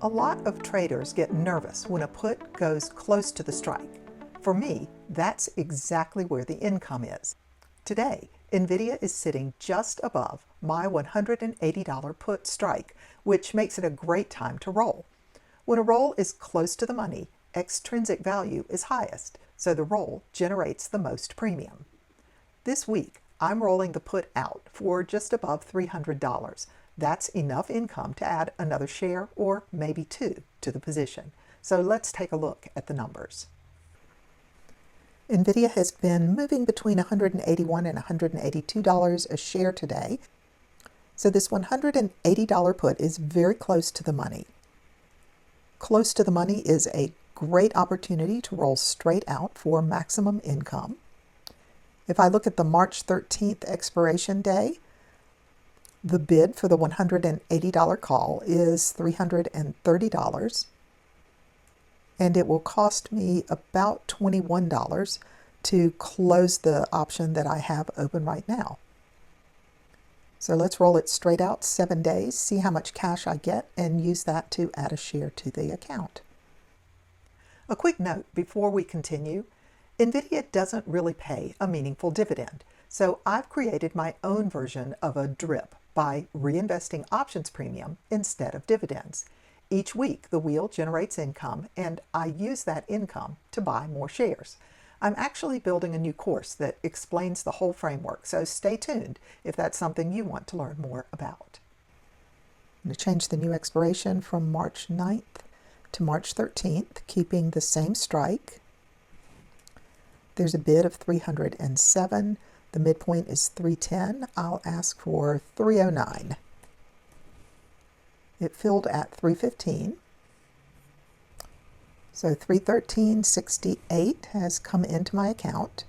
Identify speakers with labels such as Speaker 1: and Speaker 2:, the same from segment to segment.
Speaker 1: A lot of traders get nervous when a put goes close to the strike. For me, that's exactly where the income is. Today, NVIDIA is sitting just above my $180 put strike, which makes it a great time to roll. When a roll is close to the money, extrinsic value is highest, so the roll generates the most premium. This week, I'm rolling the put out for just above $300. That's enough income to add another share or maybe two to the position. So let's take a look at the numbers. NVIDIA has been moving between $181 and $182 a share today. So this $180 put is very close to the money. Close to the money is a great opportunity to roll straight out for maximum income. If I look at the March 13th expiration day, the bid for the $180 call is $330, and it will cost me about $21 to close the option that I have open right now. So let's roll it straight out 7 days, see how much cash I get, and use that to add a share to the account. A quick note before we continue. NVIDIA doesn't really pay a meaningful dividend, so I've created my own version of a DRIP by reinvesting options premium instead of dividends. Each week, the wheel generates income, and I use that income to buy more shares. I'm actually building a new course that explains the whole framework, so stay tuned if that's something you want to learn more about. I'm going to change the new expiration from March 9th to March 13th, keeping the same strike. There's a bid of 307. The midpoint is 310. I'll ask for 309. It filled at 315. So 313.68 has come into my account.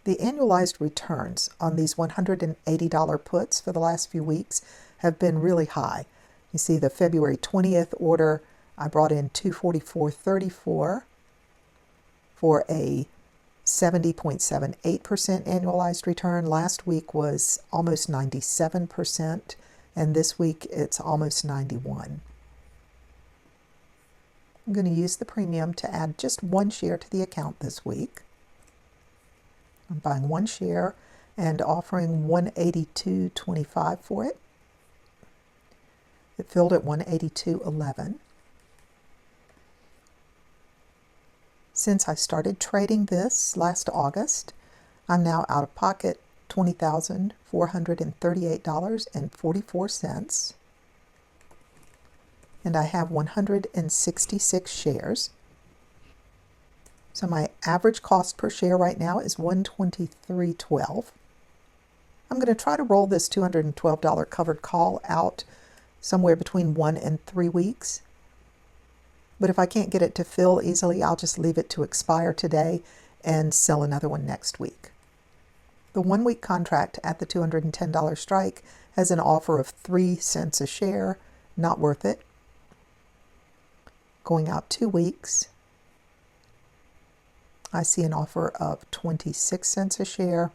Speaker 1: The annualized returns on these $180 puts for the last few weeks have been really high. You see the February 20th order, I brought in 244.34 for a 70.78% annualized return. Last week was almost 97%, and this week it's almost 91%. I'm going to use the premium to add just one share to the account this week. I'm buying one share and offering $182.25 for it. It filled at $182.11. Since I started trading this last August, I'm now out of pocket $20,438.44. And I have 166 shares. So my average cost per share right now is $123.12. I'm going to try to roll this $212 covered call out somewhere between 1 and 3 weeks. But if I can't get it to fill easily, I'll just leave it to expire today and sell another one next week. The 1-week contract at the $210 strike has an offer of 3 cents a share, not worth it. Going out 2 weeks, I see an offer of 26 cents a share.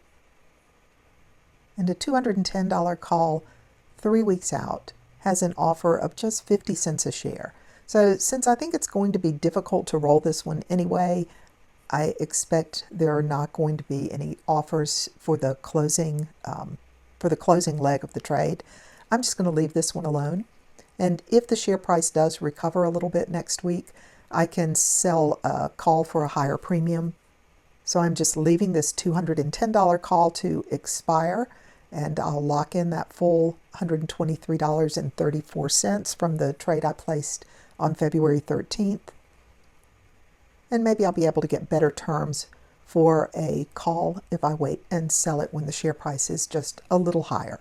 Speaker 1: And a $210 call 3 weeks out has an offer of just 50 cents a share. So since I think it's going to be difficult to roll this one anyway, I expect there are not going to be any offers for the closing leg of the trade. I'm just going to leave this one alone. And if the share price does recover a little bit next week, I can sell a call for a higher premium. So I'm just leaving this $210 call to expire, and I'll lock in that full $123.34 from the trade I placed on February 13th. And maybe I'll be able to get better terms for a call if I wait and sell it when the share price is just a little higher.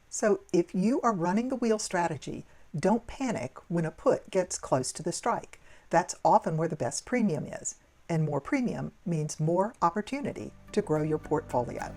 Speaker 1: So if you are running the wheel strategy, don't panic when a put gets close to the strike. That's often where the best premium is. And more premium means more opportunity to grow your portfolio.